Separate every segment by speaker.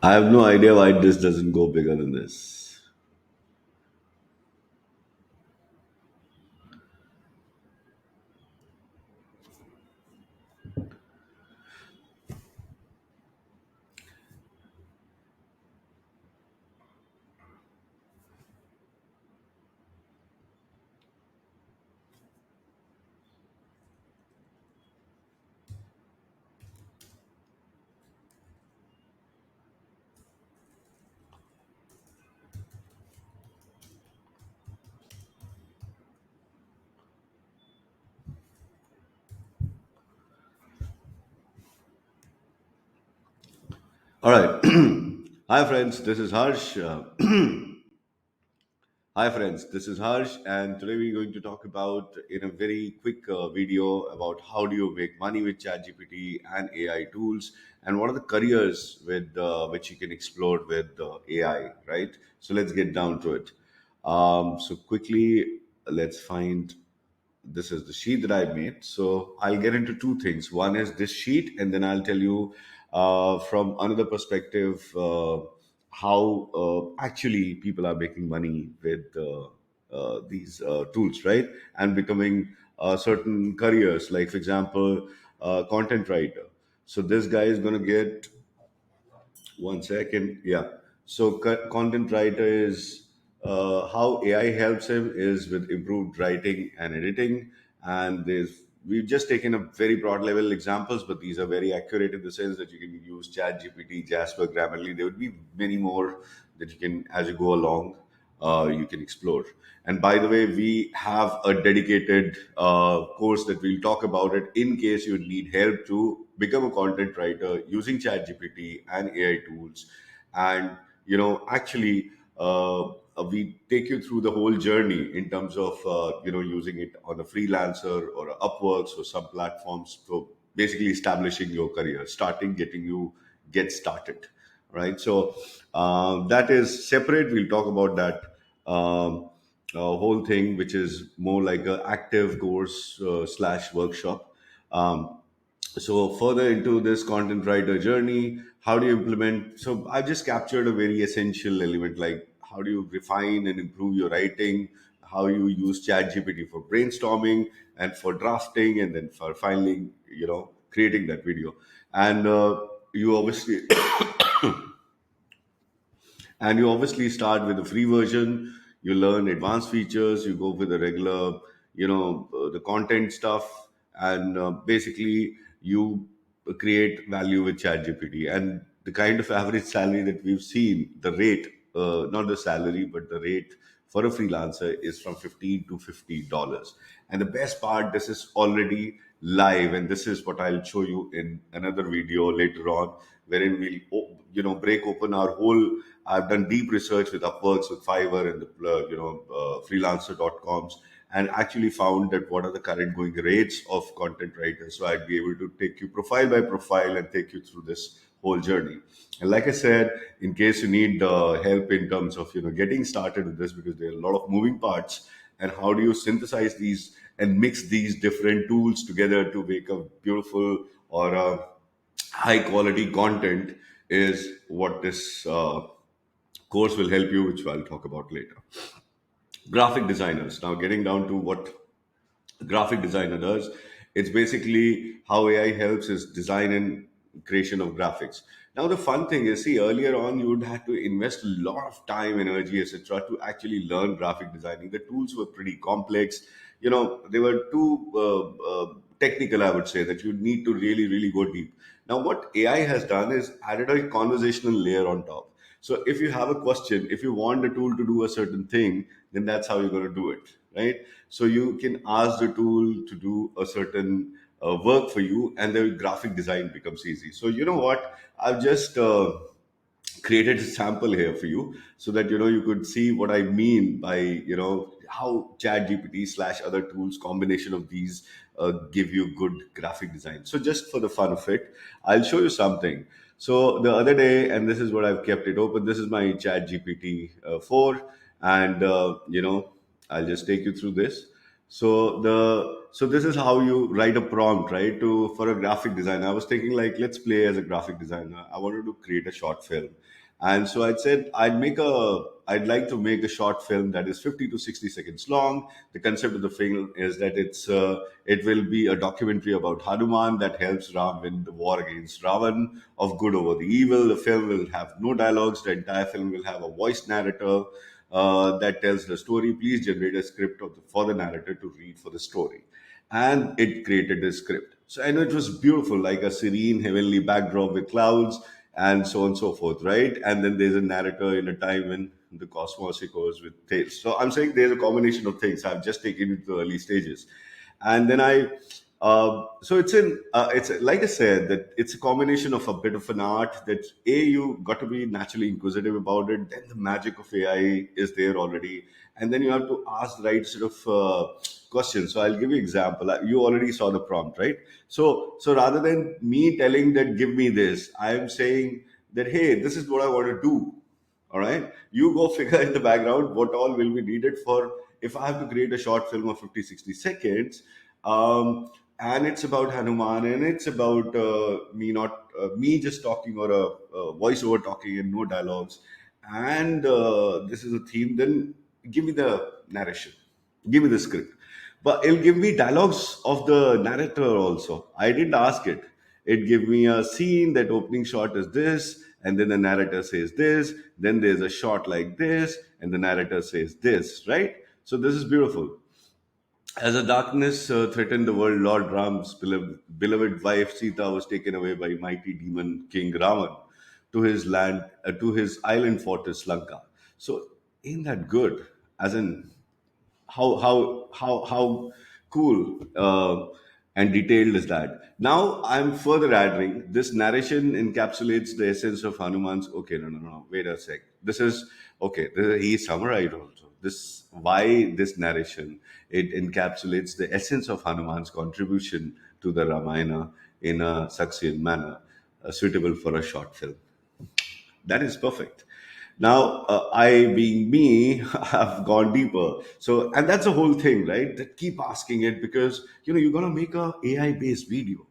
Speaker 1: I have no idea why this doesn't go bigger than this. All right. Hi, friends. This is Harsh. Hi, friends. This is Harsh, and today we're going to talk about in a very quick video about how do you make money with ChatGPT and AI tools, and what are the careers with which you can explore with AI. Right. So let's get down to it. So quickly, let's find this is the sheet that I made. So I'll get into two things. One is this sheet, and then I'll tell you from another perspective how actually people are making money with these tools, right? And becoming certain careers, like, for example, content writer. So this guy is going to get one second. Yeah. So content writer is how AI helps him is with improved writing and editing. And we've just taken a very broad level examples, but these are very accurate in the sense that you can use Chat GPT, Jasper, Grammarly. There would be many more that you can, as you go along, you can explore. And by the way, we have a dedicated course that we'll talk about it in case you need help to become a content writer using ChatGPT and AI tools. And actually, we take you through the whole journey in terms of using it on a freelancer or a Upworks or some platforms. So basically, establishing your career, starting getting you get started, right? So that is separate. We'll talk about that whole thing, which is more like a active course slash workshop. So further into this content writer journey, how do you implement? So I've just captured a very essential element, like how do you refine and improve your writing, how you use Chat GPT for brainstorming and for drafting, and then for finally, creating that video. And you obviously and you obviously start with the free version. You learn advanced features, you go with the regular, the content stuff, and basically you create value with ChatGPT. And the kind of average salary that we've seen, the rate, not the salary but the rate for a freelancer is from 15 to $50. And the best part, this is already live, and this is what I'll show you in another video later on, wherein we'll break open our whole. I've done deep research with Upworks, with Fiverr, and the freelancer.coms, and actually found that what are the current going rates of content writers. So I'd be able to take you profile by profile and take you through this whole journey. And like I said, in case you need help in terms of getting started with this, because there are a lot of moving parts, and how do you synthesize these and mix these different tools together to make a beautiful or a high quality content, is what this course will help you, which I'll talk about later. Graphic designers. Now, getting down to what a graphic designer does, it's basically how AI helps is design and creation of graphics. Now, the fun thing is, see, earlier on, you would have to invest a lot of time, energy, etc., to actually learn graphic designing. The tools were pretty complex. They were too technical, I would say, that you need to really, really go deep. Now, what AI has done is added a conversational layer on top. So if you have a question, if you want the tool to do a certain thing, then that's how you're going to do it, right? So you can ask the tool to do a certain work for you, and the graphic design becomes easy. So you know what? I've just created a sample here for you, so that you could see what I mean by how Chat GPT slash other tools, combination of these, give you good graphic design. So just for the fun of it, I'll show you something. So the other day, and this is what I've kept it open, this is my Chat GPT 4, and I'll just take you through this. So this is how you write a prompt, right? To for a graphic designer. I was thinking like, let's play as a graphic designer. I wanted to create a short film, and so I said I'd like to make a short film that is 50 to 60 seconds long. The concept of the film is that it will be a documentary about Hanuman that helps Ram win the war against Ravan of good over the evil. The film will have no dialogues. The entire film will have a voice narrator that tells the story. Please generate a script for the narrator to read for the story. And it created a script. So I know it was beautiful, like a serene, heavenly backdrop with clouds and so on and so forth, right? And then there's a narrator in a time when the cosmos echoes with tales. So I'm saying there's a combination of things. I've just taken it to the early stages. And then so it's like I said, that it's a combination of a bit of an art that you got to be naturally inquisitive about it. Then the magic of AI is there already, and then you have to ask the right sort of questions. So I'll give you example. You already saw the prompt, right? So rather than me telling that give me this, I am saying that hey, this is what I want to do. All right, you go figure in the background what all will be needed for if I have to create a short film of 50, 60 seconds. And it's about Hanuman, and it's about me just talking, or a voiceover talking and no dialogues. And this is a theme. Then give me the narration, give me the script, but it'll give me dialogues of the narrator also. I didn't ask it. It gave me a scene. That opening shot is this, and then the narrator says this. Then there's a shot like this, and the narrator says this. Right. So this is beautiful. As the darkness threatened the world, Lord Ram's beloved wife Sita was taken away by mighty demon King Ravan to his island fortress Lanka. So, ain't that good? As in, how cool and detailed is that? Now I'm further adding this narration encapsulates the essence of Hanuman's. Okay, no. Wait a sec. This is okay. He summarized also. This why this narration it encapsulates the essence of Hanuman's contribution to the Ramayana in a succinct manner, suitable for a short film. That is perfect. Now, I, being me, have gone deeper. So, and that's the whole thing, right? That keep asking it because you're gonna make a AI based video.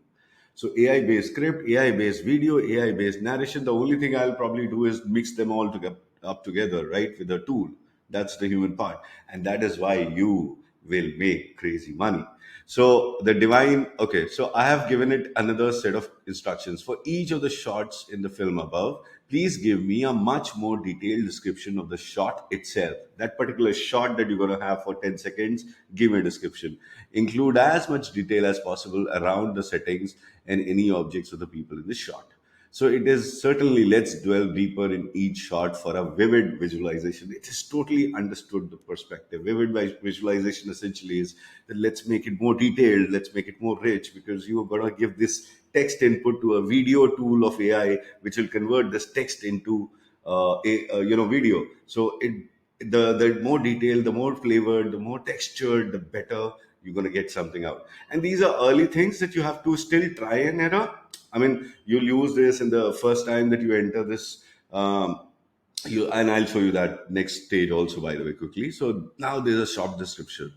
Speaker 1: So AI based script, AI based video, AI based narration. The only thing I'll probably do is mix them all together up together, right, with a tool. That's the human part, and that is why you will make crazy money. So the divine. Okay, so I have given it another set of instructions for each of the shots in the film above. Please give me a much more detailed description of the shot itself. That particular shot that you're going to have for 10 seconds, give me a description. Include as much detail as possible around the settings and any objects or the people in the shot. So it is certainly, let's dwell deeper in each shot for a vivid visualization. It is totally understood the perspective. Vivid visualization essentially is that let's make it more detailed, let's make it more rich, because you are going to give this text input to a video tool of AI, which will convert this text into video. So the more detailed, the more flavored, the more textured, the better you're going to get something out. And these are early things that you have to still try and error. I mean, you'll use this in the first time that you enter this. And I'll show you that next stage also, by the way, quickly. So now there's a short description.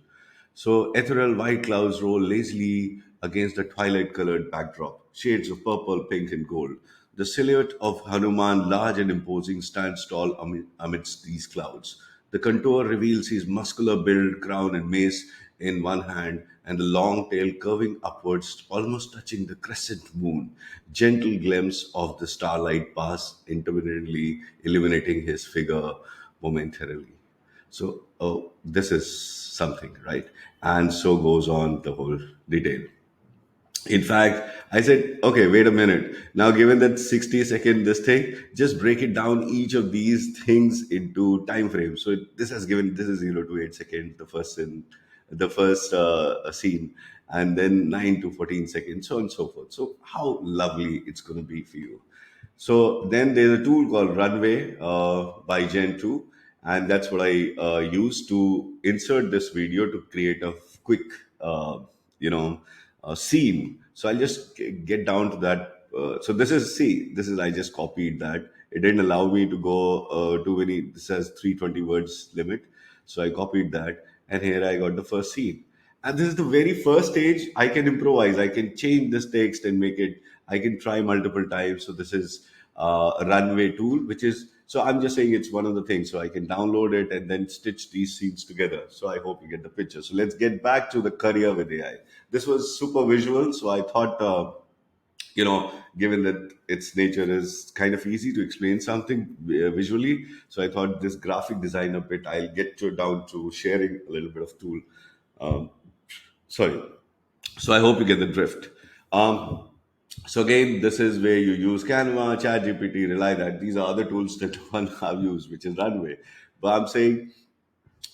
Speaker 1: So ethereal white clouds roll lazily against the twilight colored backdrop, shades of purple, pink, and gold. The silhouette of Hanuman, large and imposing, stands tall amidst these clouds. The contour reveals his muscular build, crown, and mace in one hand, and the long tail curving upwards, almost touching the crescent moon. Gentle glimpse of the starlight pass, intermittently illuminating his figure momentarily. So, oh, this is something, right? And so goes on the whole detail. In fact, I said, okay, wait a minute. Now, given that 60-second this thing, just break it down each of these things into time frames. So this is 0 to 8 seconds, the first scene, and then 9 to 14 seconds, so on and so forth. So how lovely it's going to be for you. So then there's a tool called Runway by Gen 2, and that's what I use to insert this video to create a quick, you know, scene. So I'll just get down to that. So this is I just copied that. It didn't allow me to go too many. This has 320 words limit, so I copied that, and here I got the first scene. And this is the very first stage. I can improvise, I can change this text and make it, I can try multiple times. So this is a runway tool, which is, so I'm just saying it's one of the things. So I can download it and then stitch these scenes together. So I hope you get the picture. So let's get back to the career with AI. This was super visual, so I thought, given that its nature is kind of easy to explain something visually, so I thought this graphic designer bit, I'll get you down to sharing a little bit of tool. Um, Sorry. So I hope you get the drift. Um, so again, this is where you use Canva, ChatGPT, Rely that. These are other tools that one have used, which is Runway. But I'm saying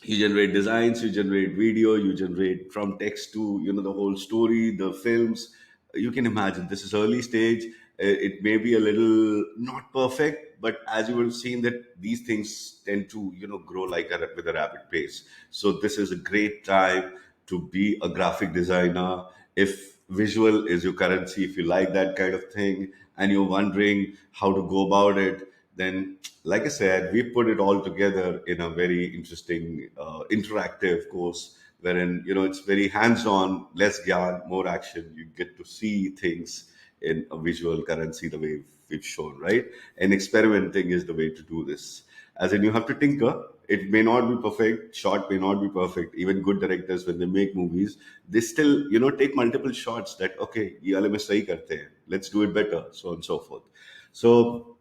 Speaker 1: you generate designs, you generate video, you generate from text to the whole story, the films. You can imagine this is early stage. It may be a little not perfect, but as you will have seen that these things tend to grow like with a rapid pace. So this is a great time to be a graphic designer. If visual is your currency, if you like that kind of thing and you're wondering how to go about it, then like I said, we put it all together in a very interesting interactive course wherein it's very hands-on, less gyan, more action. You get to see things in a visual currency the way we've shown, right? And experimenting is the way to do this. As in, you have to tinker. It may not be perfect. Shot may not be perfect. Even good directors, when they make movies, they still take multiple shots. That okay, ये वाले में सही करते हैं. Let's do it better, so on and so forth. So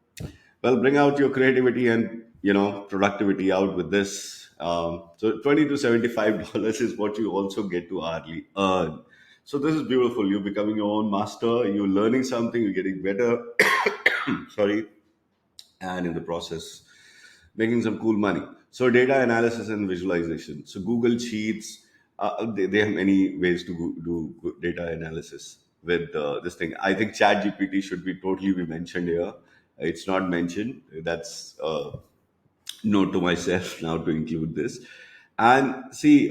Speaker 1: well, bring out your creativity and productivity out with this. So $20 to $75 is what you also get to hourly earn. So this is beautiful. You're becoming your own master. You're learning something. You're getting better. Sorry, and in the process, making some cool money. So data analysis and visualization. So Google Sheets. They have many ways to do data analysis with this thing. I think ChatGPT should be totally be mentioned here. It's not mentioned. That's note to myself now to include this. And see,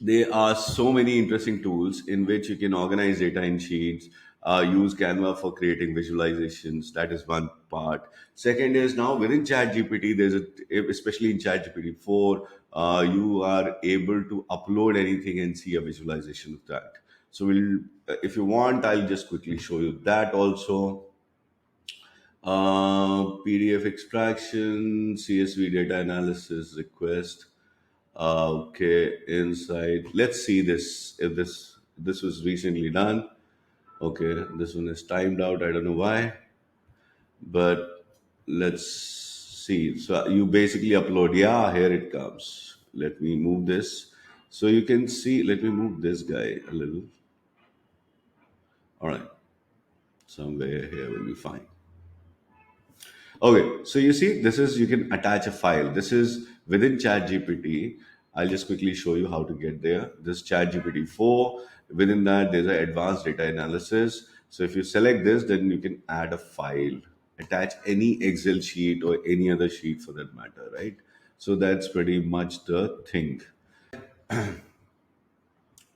Speaker 1: there are so many interesting tools in which you can organize data in sheets, use Canva for creating visualizations. That is one part. Second is now within ChatGPT, especially in ChatGPT 4, you are able to upload anything and see a visualization of that. So if you want, I'll just quickly show you that also. PDF extraction, CSV data analysis request. Okay, inside. Let's see this. If this was recently done. Okay, this one is timed out. I don't know why, but let's see. So you basically upload. Yeah, here it comes. Let me move this so you can see. Let me move this guy a little. All right, somewhere here will be fine. Okay, so you see, this is you can attach a file. This is within ChatGPT. I'll just quickly show you how to get there. This ChatGPT 4. Within that, there's an advanced data analysis. So if you select this, then you can add a file, attach any Excel sheet or any other sheet for that matter, right? So that's pretty much the thing.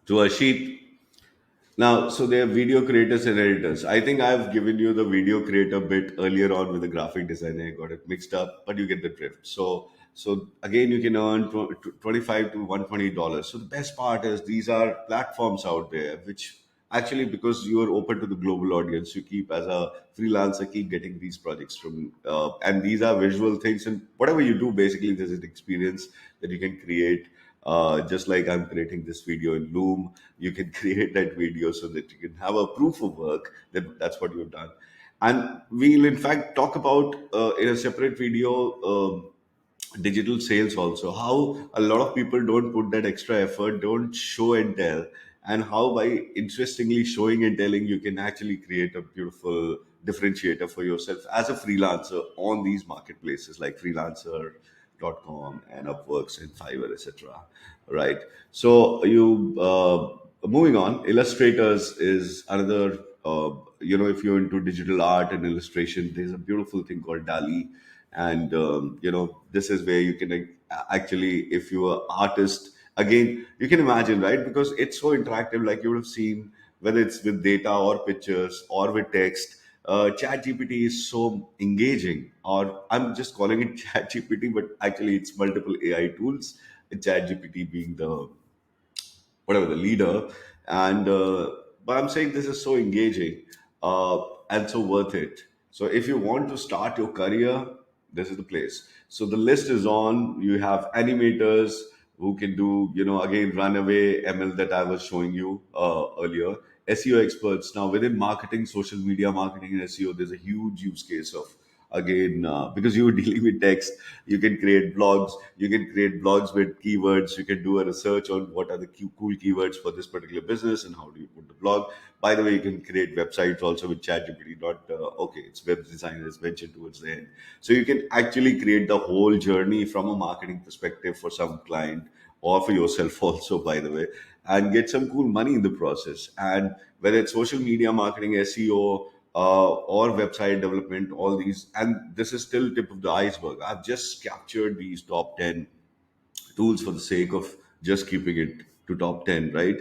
Speaker 1: To a sheet. Now, so they are video creators and editors. I think I've given you the video creator bit earlier on with the graphic designer. I got it mixed up, but you get the drift. So again, you can earn 25 to $120. So the best part is these are platforms out there, which actually, because you are open to the global audience, you keep as a freelancer, keep getting these projects from, and these are visual things. And whatever you do, basically, there's an experience that you can create just like I'm creating this video in Loom, you can create that video so that you can have a proof of work that that's what you've done. And we'll in fact talk about in a separate video digital sales also, how a lot of people don't put that extra effort, don't show and tell, and how by interestingly showing and telling you can actually create a beautiful differentiator for yourself as a freelancer on these marketplaces like freelancer.com and Upworks and Fiverr, etc. Right. So you moving on, illustrators is another. If you're into digital art and illustration, there's a beautiful thing called Dali, and this is where you can actually, if you're an artist, again, you can imagine, right? Because it's so interactive, like you would have seen, whether it's with data or pictures or with text. Chat GPT is so engaging, or I'm just calling it Chat GPT, but actually it's multiple AI tools, Chat GPT being the whatever the leader. And but I'm saying this is so engaging and so worth it. So if you want to start your career, this is the place. So the list is on. You have animators who can do, again, runaway ML that I was showing you earlier. SEO experts. Now within marketing, social media marketing and SEO, there's a huge use case of, again, because you're dealing with text, you can create blogs. You can create blogs with keywords. You can do a research on what are the cool keywords for this particular business and how do you put the blog. By the way, you can create websites also with ChatGPT. Not okay, it's web design is mentioned towards the end. So you can actually create the whole journey from a marketing perspective for some client or for yourself also, by the way, and get some cool money in the process. And whether it's social media marketing, SEO, or website development, all these, and this is still tip of the iceberg. I've just captured these top 10 tools for the sake of just keeping it to top 10, right?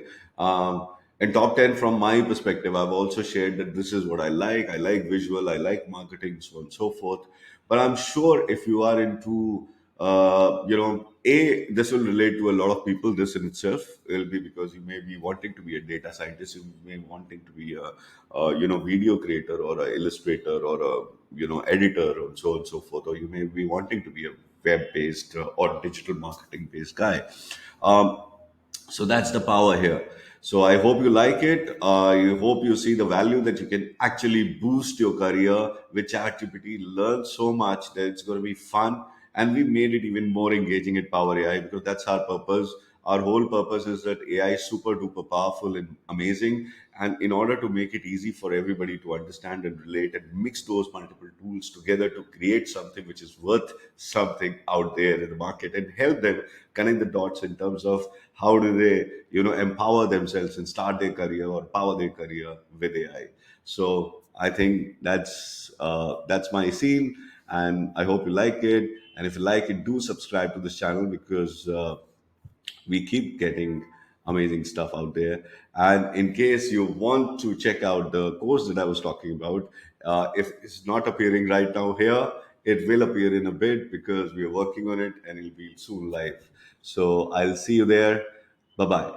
Speaker 1: And top 10 from my perspective, I've also shared that this is what I like. I like visual, I like marketing, so on and so forth. But I'm sure if you are into, this will relate to a lot of people. This in itself will be because you may be wanting to be a data scientist, you may be wanting to be a video creator or a illustrator or a, editor and so on and so forth, or you may be wanting to be a web-based or digital marketing-based guy. Um, so that's the power here. So I hope you like it. I hope you see the value that you can actually boost your career with ChatGPT. Learn so much that it's going to be fun, and we made it even more engaging at Power AI because that's our purpose. Our whole purpose is that AI is super duper powerful and amazing, and in order to make it easy for everybody to understand and relate and mix those multiple tools together to create something which is worth something out there in the market and help them connect the dots in terms of how do they, empower themselves and start their career or power their career with AI. So I think that's my scene, and I hope you like it. And if you like it, do subscribe to this channel because we keep getting amazing stuff out there. And in case you want to check out the course that I was talking about, if it's not appearing right now here, it will appear in a bit because we are working on it and it'll be soon live. So I'll see you there. Bye bye.